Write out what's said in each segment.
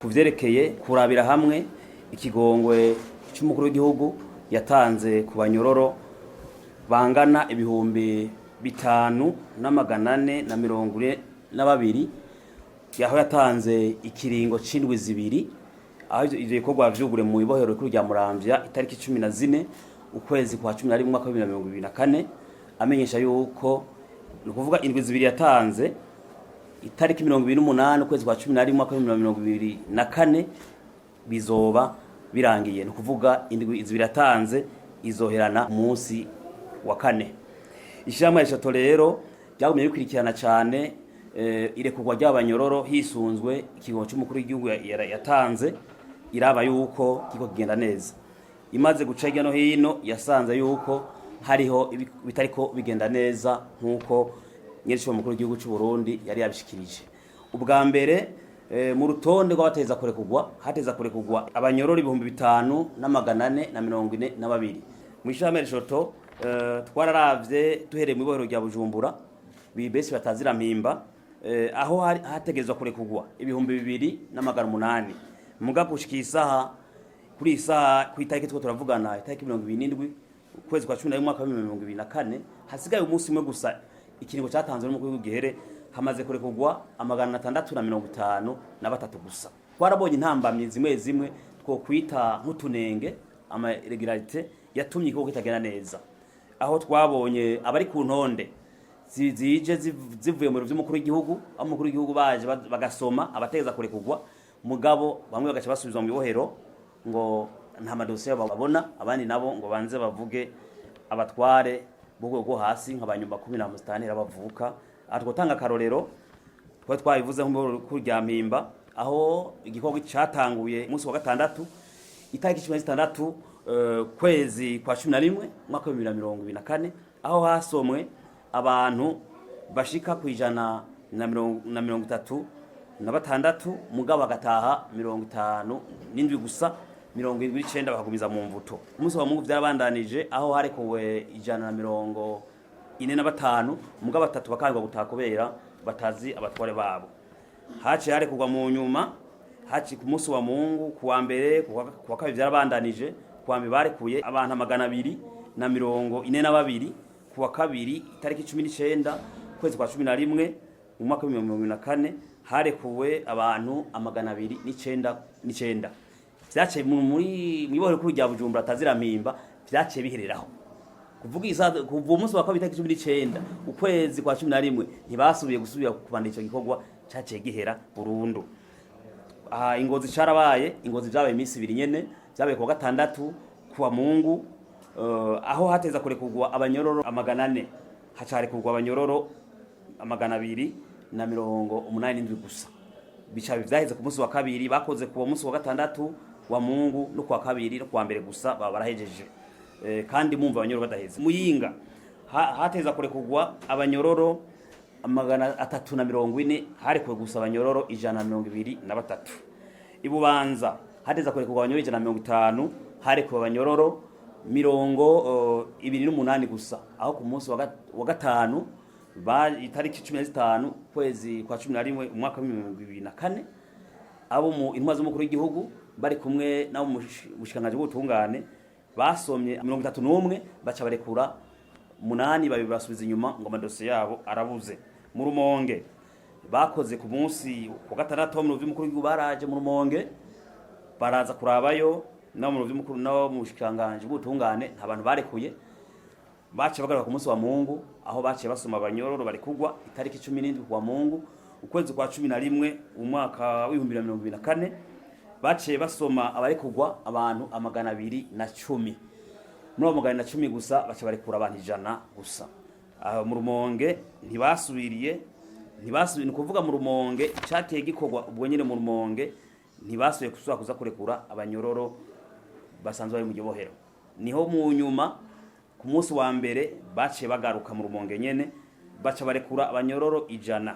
kuvyerekeye kurabira hamwe ikigongwe cy'umukuru w'igihugu yatanze ku banyororo bangana ibihumbi 5,442 yaho yatanze ikiringo c'indwi zibiri aho ivyo bikorwa vyugure mu ibohero rikuru rya Muramvya itariki 14 ukwezi kwa 11 mwaka wa 2024 amenyesha yuko nukuvuga indwi zibiri yatanze itariki 28 ukwezi kwa 11 mwaka wa 2024 bizoba birangiye nukuvuga indwi zibiri yatanze izoherana umunsi wa kane. Ishyirahamwe Reshato rero ryagumye bikurikirana cyane irekurwa ry'abanyororo hisunzwe ikigongo cy'umukuru w'igihugu yatanze iraba yuko kiko kigenda neza. Imaze guca hirya no hino yasanze yuko hariho bitariko bigenda neza nkuko nyirishwa mukuru w'igihugu cy'u Burundi yari yabishikirije. Ubwa mbere mu rutonde rw'abateza kurekurwa hateza kurekurwa abanyororo 5,442 mu ishyirahamwe Reshato twararavye tuhereye mu ibohero rya Bujumbura bibesi batazira mpimba aho hategezwa kurekurwa 2,208 muga gushika isaha kuri isaha ku itariki two turavugana itariki 27 ukwezi kwa 11 mwaka wa 2024 hasigaye umunsi umwe gusa ikiringo cyatanzwe n'umukuru w'igihere hamaze kurekurwa 653 gusa. Twarabonye intambamye zimwe two kwita nk'utunenge ama irregularité yatumye ikoko kitagenda neza aho twabonye abari ku ntonde zije zivuye mu by'umukuru w'igihugu aho umukuru w'igihugu baje bagasoma abategeza kurekurwa mugabo bamwe bagaca basubizwa mu ibohero ngo nta madosiye babona abandi nabo ngo banze bavuge abatware bwo hasi nk'abanyumba 15 bavuka atwotanga karorero twa twabivuze nk'uko rya mpimba aho igikorwa cyatanguye umunsi wa gatandatu itariki 16 kwezi kwa 11 mwaka wa 2024 aho hasomwe abantu bashika ku 136 mugabo bagataha 57 gusa 79 bakagumiza mu mvuto. Umunsi wa Mungu byarabandanije aho harekuwe 145 mugabo batatu bakangwa gutaha kubera batazi abatware babo. Haci harekugwa mu nyuma haci ku munsi wa Mungu kuwa mbere kuwa kabiri byarabandanije kuwa mbere barekuye abantu 242 kuwa kabiri itariki 19 kwezi kwa 11 mu mwaka wa 2024 harekuwe abantu 209 vyace muri ibohero rikuru rya Bujumbura atazira mpimba vyace bihereraho kuvuga isaha kuva umunsi wa kabiri itariki 19 ukwezi kwa 11 ntibasubiye gusubira kubandika ico gikorwa cyace gihera burundu. Ingozi carabaye ingozi zabaye iminsi 2 nyene zabaye ku gatandatu kuwa Mungu aho hateza kurekurwa abanyororo 400 hacare kurwa abanyororo 287 gusa bica byaheze ku munsi wa kabiri bakoze ku munsi wa gatandatu wa Mungu no kwa kabiri no kwa mbere gusa barahejeje kandi mumva abanyororo badaheze. Muyinga hateza kurekurwa abanyororo 340 harekuwe gusa abanyororo 123. Ibubanza hateza kurekurwa abanyororo 150 harekuwe abanyororo 28 gusa aho ku munsi wa gatanu itariki 15 kwezi kwa 11 umwaka wa 2024 abo mu intwa z'umukuru w'igihugu bari kumwe nabo mushikanganje b'ubutungane basomye 31 baca barekura 8 babasubiza inyuma ngo amadosiye yabo arabuze. Mu Rumonge bakoze ku munsi wa gatandatu mu by'umukuru w'igihugu baraje mu Rumonge baraza kurabayo nabo mu by'umukuru nabo mushikanganje b'ubutungane abantu barekuye bace bagaruka ku munsi wa Mungu aho bace basoma abanyororo bari kugwa itariki 17 kwa Mungu ukwezi kwa 11 umwaka wa 2024 bace basoma abari kugwa abantu 210 muri abo 210 gusa bace barekura abantu 100 gusa. Mu Rumonge ntibasubiriye kuvuga mu Rumonge cyateye gikorwa ubwo nyine mu Rumonge ntibasubiye kuza kurekura abanyororo basanzwe bari mu gibohero niho mu nyuma ku munsi wa mbere bace bagaruka mu Rumonge nyene baca barekura abanyororo 100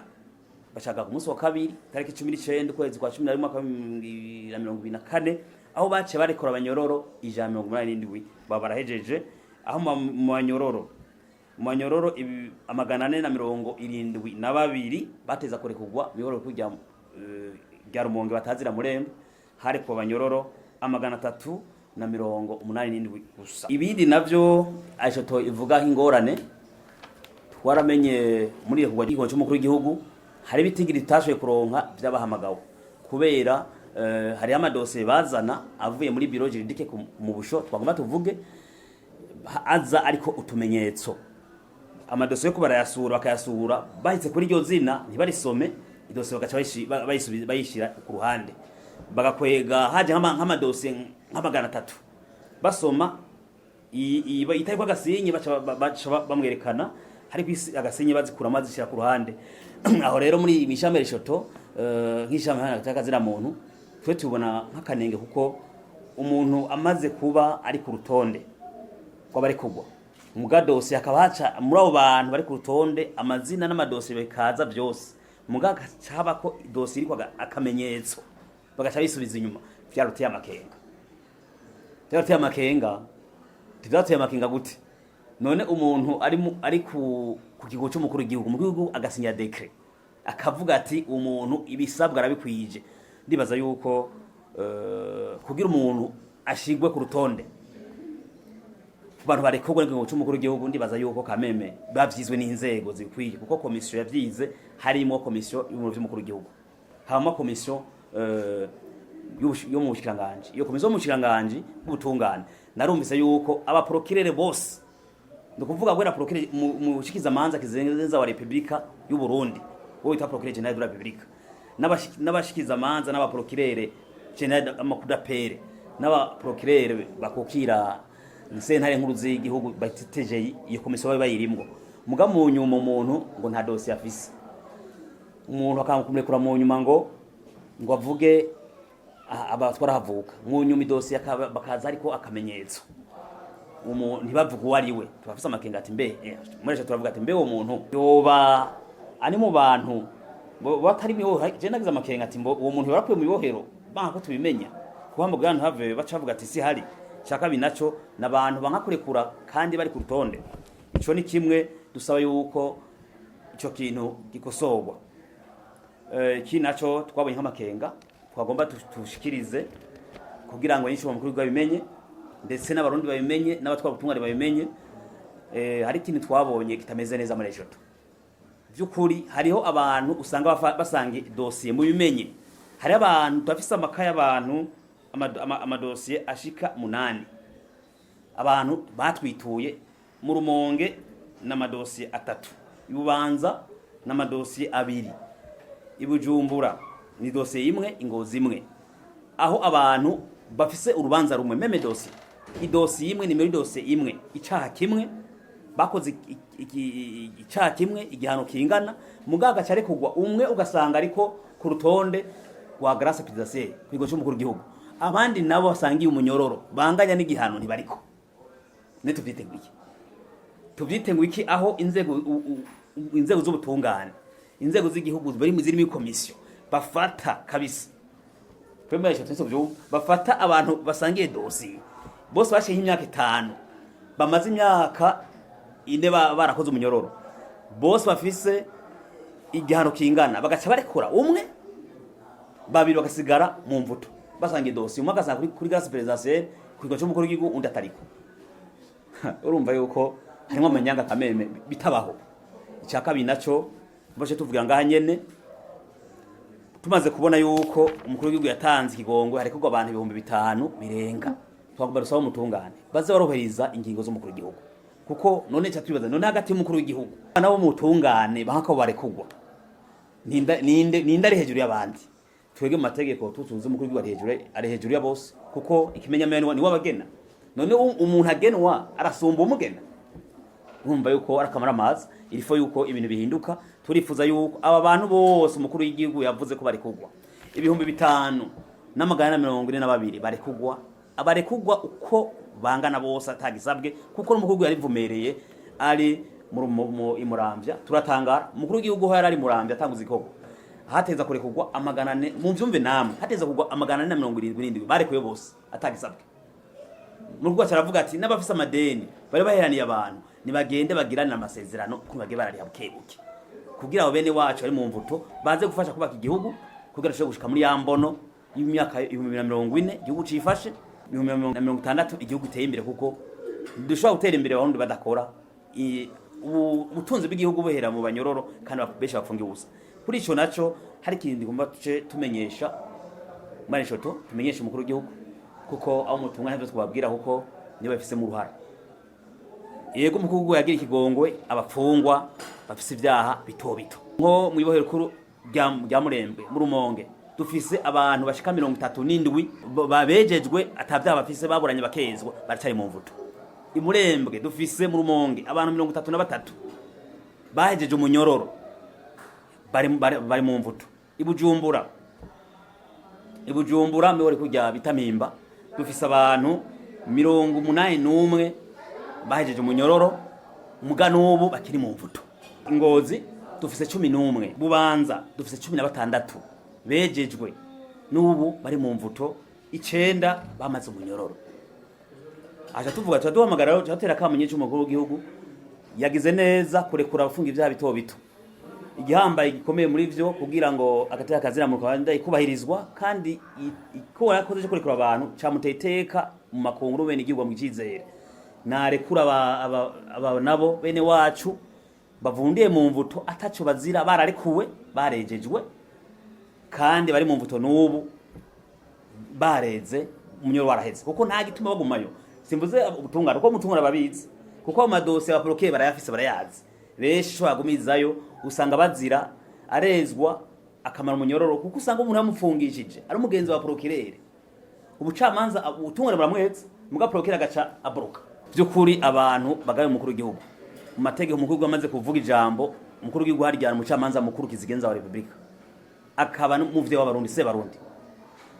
bacaga ku munsi wa kabiri tariki 19 kwezi kwa 11 mwaka wa 2024 aho bace barekura abanyororo 187 barahejeje aho mu banyororo 472 bateza kurekurwa bihoro kujya rya Rumonge batazira Murembe hari ku banyororo 387 gusa. Ibindi navyo Aishoto ivuga ingorane twaramenye muri iyo kugwa cy'umukuru w'igihugu hari bitigiri tashoye kuronka by'abahamagawe kubera hari amadosiye bazana avuye muri biro juridike mu busho twagomba tuvuge aza ariko utumenyetso amadosiye ko barayasura bakayasura bahitse kuri iryo zina ntibarisome idosiye bagaca bayishira ku ruhande bagakwega haje nk'amadosiye nk'300 basoma itari kwa gasinye baca bamwerekana hari agasinye bazikura amazi zishira ku ruhande aho rero muri imishame Aishoto nk'ishame y'akazira muntu twe tubona nk'akanenge kuko umuntu amaze kuba ari ku rutonde kw'abari kugwa mugadose akabaca muri abo bantu bari ku rutonde amazina n'amadose bikaza byose mugaga cyaba ko idose iri kwa akamenyetso bagaca bisubiza inyuma vyaruteye amakenga tivyateye amakenga gute none umuntu ari ku kigo cy'umukuru w'igihugu mu gihugu agasinya decret akavuga ati umuntu ibisabwa arabikwije ndibaza yuko kugira umuntu ashigwe ku rutonde abantu barekogwa n'ingingo cy'umukuru w'igihugu ndibaza yuko kameme bavyizwe n'inzego zikwiye kuko komisiyo yavyize harimo komisiyo y'umukuru w'igihugu hama komisiyo yo mu bushikiranganje iyo komisiyo mu bushikiranganje bw'ubutungane narumvise yuko abaprokirere bose ndukuvuga gwera prokirere mu shikiza manza kizenza wa Republika y'u Burundi wo ita prokirere general de la Republika n'abashikiza manza n'abaprokirere general amakudapere n'abaprokirere bakokira nsentare nkuru z'igihugu batiteje iyo komisiyo bayirimwo muga mu nyuma umuntu ngo nta dossier afise umuntu akamukumurekura mu nyuma ngo avuge abatwara havuka mu nyuma dossier bakaza ariko akamenyetso ntibavuga uwo ari we tubafise amakenga ati mbe muresha turavuga ati mbe uwo muntu yoba ari mu bantu batari miho je nagize amakenga ati uwo muntu yarakuye mu bibohero banko tubimenya kuhamba bwantu have bacavuga ati si hari shaka binaco nabantu bankakurekura kandi bari ku rutonde ico ni kimwe dusaba yuko ico kintu gikosorwa kinaco twabonye nk'amakenga twagomba tushikirize kugira ngo yisho mukuru bimenye ndetse n'abarundi babimenye n'abatwara ubutungane babimenye hari ikintu twabonye kitameze neza muri Aishoto byukuri hariho abantu usanga basange dossier mu bimenye hari abantu tafise amakaya abantu amadosiye ashika 8 abantu batwituye mu Rumonge n'amadosiye 3 ibubanza n'amadosiye 2 ibujumbura ni dosiye imwe ingozi imwe aho abantu bafise urubanza rumwe meme dosiye idosiye imwe nimero dosiye imwe icaha kimwe bakoze icaha kimwe igihano kingana mugaga cyare kugwa umwe ugasanga ariko ku rutonde rwa grâce présidentielle kwigo cy'umukuru w'igihugu abandi nabo basangiye umunyororo banganya n'igihano ntibariko ne tuvyitenguye iki aho inzego z'ubutungane inzego z'igihugu bari mu zirimo komisiyo bafata kabisa Premier Aishoto byo bafata abantu basangiye dossier bose bashiye imyaka 5 bamaze imyaka inde barakoze umunyororo bose bafise igihano kingana bagaca barekura umwe babiri bagasigara mu mvuto basangiye dossier umwe agasanga kuri grâce présidentielle kwigo cy'umukuru w'igihugu undi atariko urumva yuko harimo amanyanga kameme bitabaho icyaka binaco baje tuvugira ngaha nyene tumaze kubona yuko umukuru w'igihugu yatanze ikigongwe hari kugwa abantu 5,000 birenga twagomba rusaba umutungane baze baroheriza ingingo z'umukuru w'igihugu kuko none cyatwibaza none hagati y'umukuru w'igihugu nabo mutungane bahako barekugwa ninde ari hejuru y'abandi twege mu mategeko tutunze umukuru w'igihugu ari hejuru ya bose kuko ikimenyamenya ni wabagena none umuntu agenwa arasumba umugena urumva yuko arakamara amazi irifo yuko ibintu bihinduka turifuza yuko aba bantu bose umukuru w'igihugu yavuze ko bari kugwa 5,442 bari kugwa abari kugwa uko bangana bose atagisabwe kuko umukuru w'igihugu yarivumereye ari mu Imuramvya turatangara umukuru w'igihugu ho yari Muramvya atanguza ikoko hateza kure kugwa amaganane mu mvyumve namwe hateza kugwa amaganane 77 bari kuyo bose atagisabwe mu rwego cyaravuga ati n'abafise amadeni bari baheraniye abantu nibagende bagirana amasezerano ko bage barari habukebuke kugira abo bene wacu ari mu mvuto baze gufasha kubaka igihugu kugira ngo gushika muri ya mbono y'imyaka 2040 igihugu cifashe 2060 igihugu iteye imbere, kuko dushobora gutera imbere abarundi badakora ubutunzi bw'igihugu buhera mu banyororo kandi benshi bafungiye ubusa. Kuri ico naco hari ikindi ngomba tumenyesha marishoto, tumenyesha umukuru w'igihugu, kuko aho mutumwa n'ibyo twababwira kuko niyo bafise mu ruhara. Yego umukuru w'igihugu yagira ikigongwe abafungwa bafise ibyaha bito bito, nko mu ibohero kuru rya Murembwe mu Rumonge dufise abantu bashika 37 babejejwe atavyaha bafise, baburanye bakezwa baracari mu mvuto. Imurembwe dufise mu Rumonge abantu 33 bahejeje umunyororo bari mu mvuto. Ibujumbura mwe wari kujya bitamimba dufise abantu 81 bahejeje umunyororo muga n'ubu bakiri mu mvuto. Ingozi dufise 11, Bubanza dufise 16 bejejwe n'ubu bari mu mvuto, 9 bamaze umunyororo. Aje tuvuga tuduhamagara cyatera kamunye cy'umukuru w'igihugu yagize neza kurekura abafunga ibyaha bito bito. Igihambaye gikomeye muri vyo kugira ngo agateka kazira mu Rwanda ikubahirizwa, kandi ikora yakoze cyo kurekura abantu camuteteka mu makonguru bene igirwa mu cyizere. Narekura aba nabo bene wacu bavundiye mu mvuto ataco bazira, bararekuwe barejejwe kandi bari mu mvuto n'ubu bareze umunyoro waraheze, kuko nta gituma bagumayo. Simvuze ubutungane kuko mutungana babizi, kuko amadose abaproke barayafise barayazi. Benshi bagumizayo usanga bazira arezwa akamara umunyororo, kuko usanga umuntu yamufungishije ari umugenzi wa procureur. Ubucamanza ubutungane buramwetse muga procureur agaca abroka. Byukuri abantu bagaye umukuru w'igihugu mu mategeko, umukuru amaze kuvuga ijambo, umukuru w'igihugu harijyana umucamanza mukuru kizigenza wa Republika akaba n'umuvye w'abarundi se barundi.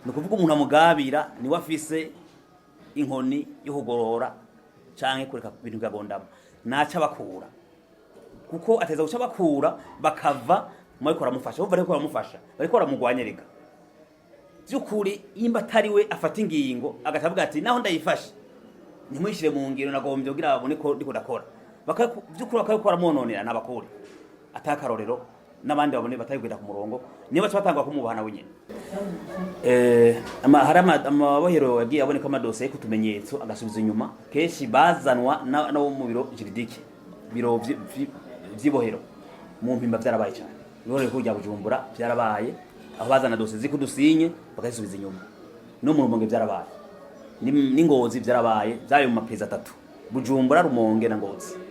No kuvuga umuntu amugabira ni wafise inkoni yo kugorora canke kureka ibintu gagondama naca bakura, kuko ateza guca bakura bakava mu ariko ramufasha, bo bariko ramufasha bariko ramugwanyereka. Byukuri imba atari we afata ingingo agatavuga ati naho ndayifashe nimwishire mu ngiro nagombye kugira babone ko ndiko ndakora, byukuri bakayikora mononera nabakuri atakarorero n'abandi babone batayigwira ku murongo niyo baca batangwa kumubahana wenyene. Amabohero yagiye aboneka amadose yo kutumenyetso agasubiza inyuma, keshi bazanwa no mu biro juridike, biro vy'ibohero mu mpimba byarabaye cyane. Ibohero kujya Bujumbura byarabaye, aho bazana dose zikudusinye bakayisubiza inyuma. No mu Rumonge byarabaye, n'Ingozi byarabaye, byayo mu mapeza 3, Bujumbura, Rumonge na Ngozi.